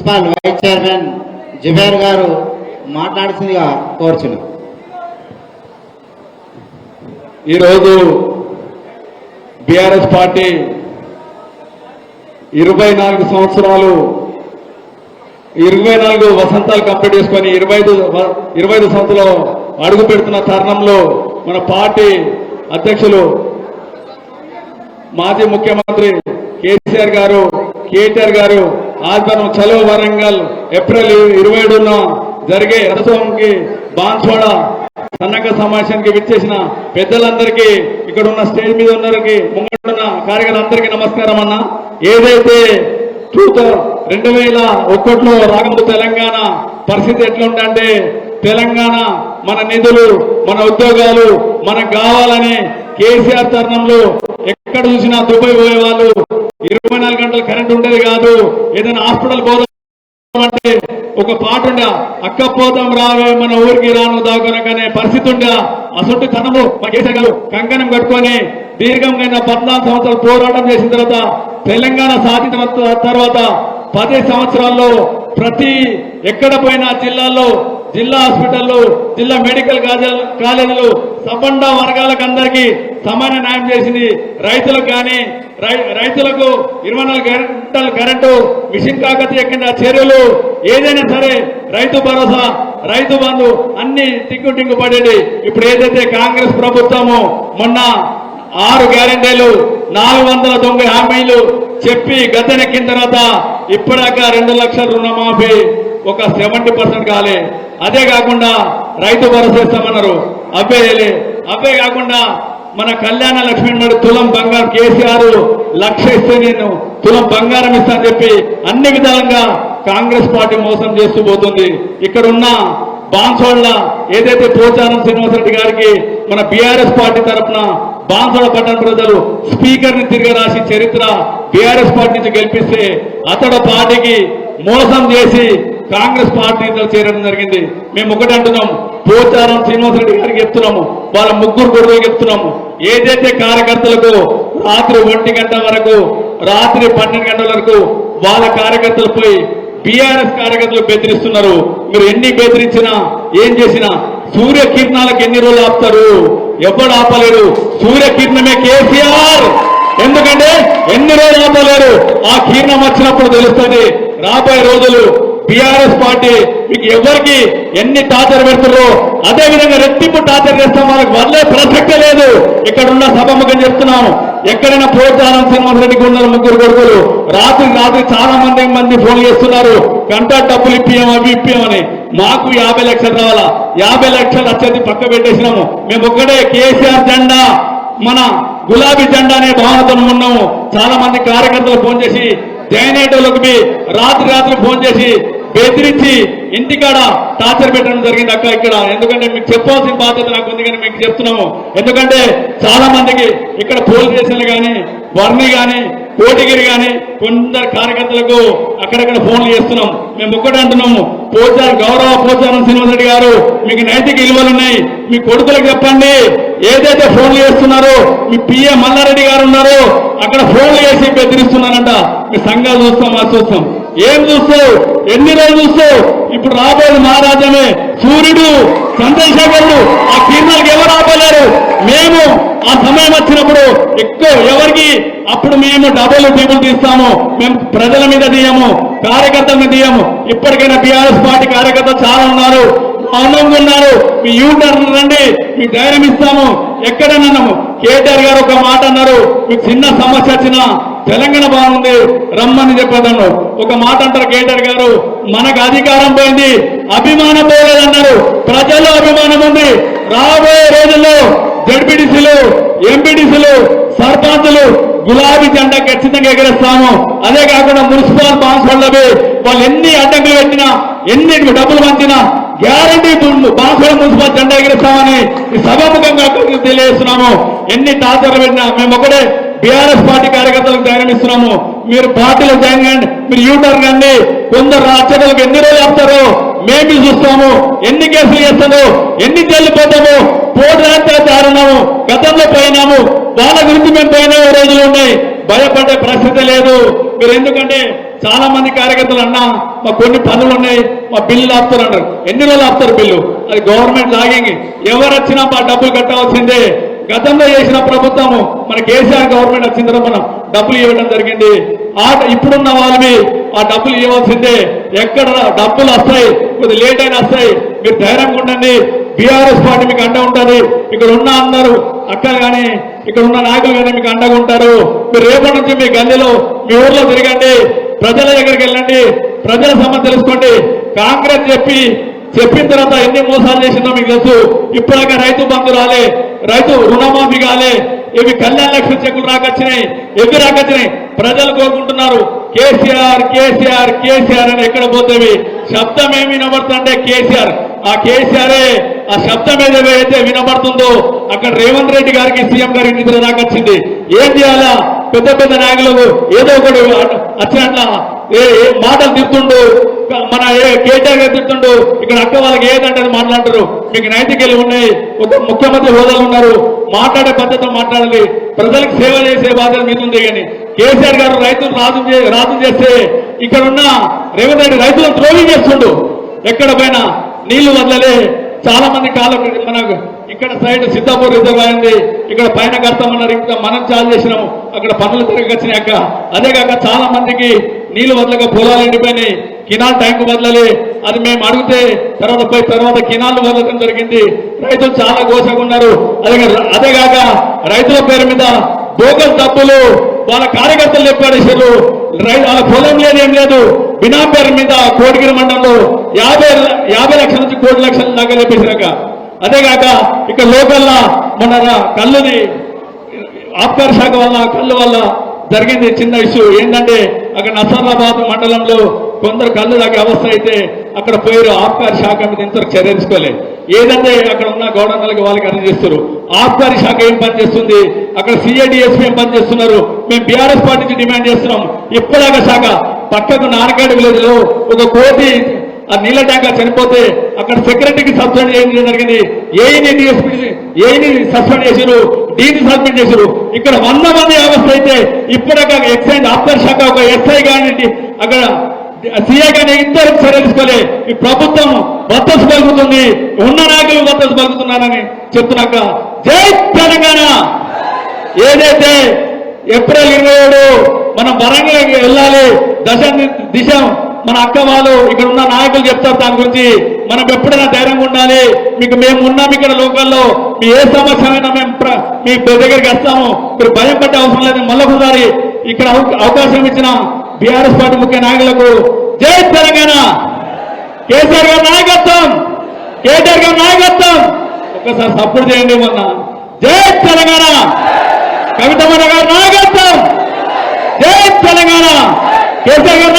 Municipal vice chairman Zubair గారు మాట్లాడుతుందిగా కోరుచున్నాం. ఈరోజు బీఆర్ఎస్ పార్టీ 24 సంవత్సరాలు 24 వసంతాలు కంప్లీట్ చేసుకొని 25 సంవత్సరాలు అడుగు పెడుతున్న తరుణంలో మన పార్టీ అధ్యక్షులు మాజీ ముఖ్యమంత్రి కేసీఆర్ గారు కేటీఆర్ గారు ఆధ్వర్యం చలో వరంగల్ ఏప్రిల్ 27న జరిగే రథోత్సవంకి బాన్స్వాడ సన్నగ సమావేశానికి విచ్చేసిన పెద్దలందరికీ ఇక్కడ ఉన్న స్టేజ్ మీద ఉన్నరికి ముంగడున్న కార్యకర్తలందరికీ నమస్కారం అన్న. ఏదైతే 2001లో రాకముందు తెలంగాణ పరిస్థితి ఎట్లుందంటే తెలంగాణ మన నిధులు మన ఉద్యోగాలు మనకు కావాలని కేసీఆర్ తరుణంలో ఎక్కడ చూసినా దుబాయ్ పోయే వాళ్ళు 24 గంటలు కరెంట్ ఉండేది కాదు. ఏదైనా హాస్పిటల్ పోదాం అంటే ఒక పాట ఉండ అక్క పోదాం రావే మన ఊరికి రాను దాగునకనే పరిస్థితి ఉండ. అసలు తనము మా కేసీఆర్ గారు కంకణం కట్టుకొని దీర్ఘంగా 14 సంవత్సరాలు పోరాటం చేసిన తర్వాత తెలంగాణ సాధించిన తర్వాత 10 సంవత్సరాల్లో ప్రతి ఎక్కడ పోయినా జిల్లాల్లో జిల్లా హాస్పిటల్లో జిల్లా మెడికల్ కాలేజీలు సబ్బండ వర్గాలకు అందరికీ సమాన న్యాయం చేసింది. రైతులకు కానీ రైతులకు 24 గంటల కరెంటు మిషన్ కాకతీయ కింద చర్యలు ఏదైనా సరే రైతు భరోసా రైతు బంధు అన్ని టింగు పడేది. ఇప్పుడు ఏదైతే కాంగ్రెస్ ప్రభుత్వము మొన్న 6 గ్యారెంటీలు 490 హామీలు చెప్పి గద్దెనెక్కిన తర్వాత ఇప్పటిదాకా 2 లక్షల రుణమాఫీ ఒక 70% కాలే. అదే కాకుండా రైతు భరోసా ఇస్తామన్నారు, అవే కాకుండా మన కళ్యాణ లక్ష్మి మరి తులం బంగారం కేసీఆర్ 1,00,000 ఇస్తే నేను తులం బంగారం ఇస్తానని చెప్పి అన్ని విధాలుగా కాంగ్రెస్ పార్టీ మోసం చేస్తూ పోతుంది. ఇక్కడున్న బాన్సోళ్ల ఏదైతే పోచారం శ్రీనివాసరెడ్డి గారికి మన బీఆర్ఎస్ పార్టీ తరఫున బాన్సోడ పట్టణ ప్రజలు స్పీకర్ ని తిరిగి రాసి చరిత్ర బీఆర్ఎస్ పార్టీ నుంచి గెలిపిస్తే అతడు పార్టీకి మోసం చేసి కాంగ్రెస్ పార్టీలో చేరడం జరిగింది. మేము ఒకటి అంటున్నాం, పోచారం శ్రీనివాసరెడ్డి గారికి చెప్తున్నాము, వాళ్ళ ముగ్గురు కొడుకులు చెప్తున్నాము, ఏదైతే కార్యకర్తలకు రాత్రి 1 గంట వరకు రాత్రి 12 గంటల వరకు వాళ్ళ కార్యకర్తలు పోయి బీఆర్ఎస్ కార్యకర్తలు బెదిరిస్తున్నారు. మీరు ఎన్ని బెదిరించినా ఏం చేసినా సూర్యకిరణాలకు ఎన్ని రోజులు ఆపుతారు? ఎవరు ఆపలేరు. సూర్యకిరణమే కేసీఆర్. ఎందుకంటే ఎన్ని రోజులు ఆపలేరు. ఆ కిరణం వచ్చినప్పుడు తెలుస్తుంది. రాబోయే రోజులు బీఆర్ఎస్ పార్టీ మీకు ఎవరికి ఎన్ని టార్చర్ పెడుతుందో అదే విధంగా రెట్టింపు టార్చర్ చేస్తాం. వాళ్ళకి వదిలే ప్రసక్తే లేదు. ఇక్కడ ఉన్న సభముఖం చెప్తున్నాము, ఎక్కడైనా పోచారం శ్రీనివాసరెడ్డికి ఉన్న ముగ్గురు కొడుకులు రాత్రి చాలా మంది ఫోన్ చేస్తున్నారు, గంట డబ్బులు ఇప్పియాం అవి ఇప్పియామని. మాకు 50 లక్షలు రావాలా, 50 లక్షలు వచ్చేది పక్క పెట్టేసినాము. మేము ఒక్కడే కేసీఆర్ జెండా మన గులాబీ జెండా అనే భావనతో ఉన్నాము. చాలా మంది కార్యకర్తలు ఫోన్ చేసి జైనేటోళ్ళకి రాత్రి ఫోన్ చేసి బెదిరించి ఇంటికాడ టార్చర్ పెట్టడం జరిగింది అక్క ఇక్కడ. ఎందుకంటే మీకు చెప్పాల్సిన బాధ్యత నాకు ఉంది కానీ మీకు చెప్తున్నాము. ఎందుకంటే చాలా మందికి ఇక్కడ పోలీస్ స్టేషన్లు కానీ వర్ణి కానీ కోటిగిరి కానీ కొందరు కార్యకర్తలకు అక్కడక్కడ ఫోన్లు చేస్తున్నాం. మేము ఒక్కటే అంటున్నాము, గౌరవ పోచారం శ్రీనివాసరెడ్డి గారు మీకు నైతిక విలువలున్నాయి, మీ కొడుకులకు చెప్పండి. ఏదైతే ఫోన్లు చేస్తున్నారో మీ పిఏ మల్లారెడ్డి గారు ఉన్నారో అక్కడ ఫోన్లు చేసి బెదిరిస్తున్నారంట. మీ సంఘాలు చూస్తాం. ఏం చూస్తావు? ఎన్ని రోజులు చూస్తావు? ఇప్పుడు రాబోయేది మహారాజ్యమే. సూర్యుడు చంద్రశేఖరుడు ఆ కిరణాలకు ఎవరు ఆపలేరు. మేము ఆ సమయం వచ్చినప్పుడు ఎవరికి అప్పుడు మేము డబుల్ తీస్తాము. మేము ప్రజల మీద తీయము, కార్యకర్తల మీద తీయము. ఇప్పటికైనా బీఆర్ఎస్ పార్టీ కార్యకర్తలు చాలా ఉన్నారు, మౌనంగా ఉన్నారు. మీ యూటర్న్ రండి, మీకు ధైర్యం ఇస్తాము. ఎక్కడన్నాము కేటీఆర్ గారు ఒక మాట అన్నారు, మీకు చిన్న సమస్య వచ్చినా తెలంగాణ బాగుంది రమ్మని చెప్పేదన్నారు. ఒక మాట అంటారు కేటీఆర్ గారు, మనకు అధికారం పోయింది అభిమానం పోలేదన్నారు. ప్రజల్లో అభిమానం ఉంది. రాబోయే రోజుల్లో జడ్పీటీసీలు ఎంపీటీసీలు సర్పంచులు గులాబీ జెండా ఖచ్చితంగా ఎగరేస్తాము. అదే కాకుండా మున్సిపల్ బాన్స్వాడలవి వాళ్ళు ఎన్ని అడ్డంకులు పెట్టినా ఎన్ని డబ్బులు పంచినా గ్యారంటీ బాన్స్వాడ మున్సిపల్ జెండా ఎగరేస్తామని ఈ సభాముఖంగా తెలియజేస్తున్నాము. ఎన్ని టార్చర్లు పెట్టినా మేము ఒకటే బీఆర్ఎస్ పార్టీ కార్యకర్తలకు ధైర్యం ఇస్తున్నాము. మీరు పార్టీలో జాయిన్ కండి, మీరు యూటర్న్ కండి. కొందరు రాష్ట్రాలకు ఎన్ని రోజులు ఆపుతారో మేము చూస్తాము. ఎన్ని కేసులు చేస్తామో ఎన్ని జైలు పోతామో పోటీ దారున్నాము. గతంలో పోయినాము, వాళ్ళ గురించి మేము పోయిన రోజులు ఉన్నాయి. భయపడే ప్రశ్న లేదు. మీరు ఎందుకంటే చాలా మంది కార్యకర్తలు అన్నా మా కొన్ని పనులు ఉన్నాయి, మా బిల్లు ఆపుతారు అన్నారు. ఎన్ని రోజులు ఆపుతారు బిల్లు? అది గవర్నమెంట్ లాగింగ్. ఎవరు వచ్చినా మా డబ్బులు కట్టవలసిందే. గతంలో చేసిన ప్రభుత్వము మన కేసీఆర్ గవర్నమెంట్ వచ్చిన తర్వాత మనం డబ్బులు ఇవ్వడం జరిగింది. ఇప్పుడున్న వాళ్ళవి ఆ డబ్బులు ఇవ్వాల్సిందే. ఎక్కడ డబ్బులు వస్తాయి, కొద్ది లేట్ అయినా వస్తాయి. మీరు ధైర్యంగా ఉండండి. బీఆర్ఎస్ పార్టీ మీకు అండ ఉంటుంది. ఇక్కడ ఉన్న అందరూ అక్కలు కానీ ఇక్కడ ఉన్న నాయకులు కానీ మీకు అండగా ఉంటారు. మీరు రేపటి నుంచి మీ గల్లీలో మీ ఊర్లో తిరగండి, ప్రజల దగ్గరికి వెళ్ళండి, ప్రజల సమస్య తెలుసుకోండి. కాంగ్రెస్ చెప్పిన తర్వాత ఎన్ని మోసాలు చేసిందో మీకు తెలుసు. ఇప్పుడాక రైతు బంధు రాలే, రైతు రుణమాఫీ కాలే, ఇవి కళ్యాణ లక్ష్మి చెక్కులు రాకొచ్చినాయి, ఎవి రాకొచ్చినాయి. ప్రజలు కోరుకుంటున్నారు కేసీఆర్ కేసీఆర్ కేసీఆర్ అని. ఎక్కడ పోతేవి శబ్దం ఏమి వినబడుతుందంటే కేసీఆర్. ఆ కేసీఆరే ఆ శబ్దం ఏదైతే వినబడుతుందో అక్కడ రేవంత్ రెడ్డి గారికి సీఎం గారికి నిద్ర రాకొచ్చింది. ఏం చేయాలా? పెద్ద పెద్ద నాయకులు ఏదో ఒకటి వచ్చినట్ల మాటలు తిడుతుండు, మన కేటీఆర్ గారు తిడుతుండు. ఇక్కడ అక్క వాళ్ళకి ఏదంటే మాట్లాడతారు. మీకు నైతికలు ఉన్నాయి, ఒక ముఖ్యమంత్రి హోదాలు ఉన్నారు, మాట్లాడే పద్ధతితో మాట్లాడాలి. ప్రజలకు సేవ చేసే బాధ్యత మీద ఉంది. కానీ కేసీఆర్ గారు రైతులు రాజు చేస్తే ఇక్కడ ఉన్న రేవంత్ రెడ్డి రైతులను ద్రోహి చేస్తుండు. ఎక్కడ పైన నీళ్లు వదలలే. చాలా మంది కాలం మన ఇక్కడ సైడ్ సిద్ధాపూర్ రిజర్వ్ అయింది, ఇక్కడ పైన కడతామన్నారు. ఇంకా మనం చాలు చేసినాము, అక్కడ పనులు తిరగచ్చినాక. అదే కాక చాలా మందికి నీళ్లు వదలక పొలాలు ఎండిపోయినాయి, కినాల్ ట్యాంకు వదలలే. అది మేము అడిగితే తర్వాత కినాలు వదలడం జరిగింది. రైతులు చాలా గోసగా ఉన్నారు. అదే కాక రైతుల పేరు మీద బోగస్ డబ్బులు వాళ్ళ కార్యకర్తలు చెప్పాడేశారు. వాళ్ళ పొలం లేదు, ఏం లేదు. బినాం పేరు మీద కోటగిరి మండలంలో 50 లక్షల నుంచి 1 కోటి లక్షల దాకా చెప్పేసినాక. అదేగాక ఇక్కడ లోకల్లా మన కళ్ళుని ఆబ్కారీ శాఖ వల్ల కళ్ళు వల్ల జరిగింది చిన్న ఇష్యూ. ఏంటంటే అక్కడ నసరాబాద్ మండలంలో కొందరు కళ్ళు తాగే అవస్థ అయితే అక్కడ పోయారు. ఆబ్కారీ శాఖ మీద ఇంతవరకు చర్య తీసుకోలేదు. ఏదంటే అక్కడ ఉన్న గౌడన్నలకి వాళ్ళకి అర్థం చేస్తారు. ఆబ్కారీ శాఖ ఏం పని చేస్తుంది, అక్కడ సిఐడిఎస్పీ ఏం పని చేస్తున్నారు. మేము బీఆర్ఎస్ పార్టీ నుంచి డిమాండ్ చేస్తున్నాం. ఇప్పటిదాకా శాఖ పక్కకు నానకాడు విలేజ్ లో ఒక కోటి ఆ నీళ్ల ట్యాంకర్ చనిపోతే అక్కడ సెక్రటరీకి సస్పెండ్ చేయడం జరిగింది. ఏఈని సస్పెండ్ చేశారు, డీని సస్పెండ్ చేశారు. ఇక్కడ 100 మంది అవస్థ అయితే ఇప్పటిక ఎక్సైజ్ ఆబ్కారీ శాఖ ఒక ఎస్ఐ కానీ అక్కడ సీఐ కానీ ఇద్దరు చర్య తీసుకోలే. ఈ ప్రభుత్వం వద్దసు పలుకుతుంది, ఉన్న నాయకులు వద్దసు పలుకుతున్నారని చెప్తున్నాక జై తెలంగాణ. ఏదైతే ఏప్రిల్ 27 మనం వరంగల్ వెళ్ళాలి, దిశ మన అక్క వాళ్ళు ఇక్కడ ఉన్న నాయకులు చెప్తారు దాని గురించి. మనం ఎప్పుడైనా ధైర్యంగా ఉండాలి. మేము ఉన్నాం ఇక్కడ లోకల్లో. మీ ఏ సమస్య అయినా మేము మీ దగ్గరికి వస్తాము. మీరు భయం పట్టే అవసరం లేదు. మళ్ళొకసారి ఇక్కడ అవకాశం ఇచ్చిన బీఆర్ఎస్ పార్టీ ముఖ్య నాయకులకు జై తెలంగాణ. కేసీఆర్ గారి నాయకత్వం, కేటీఆర్ గారి నాయకత్వం. ఒక్కసారి సపోర్ట్ చేయండి. మొన్న జై తెలంగాణ. కవితమ్మ గారి నాయకత్వం, జై తెలంగాణ. కేసీఆర్ గారి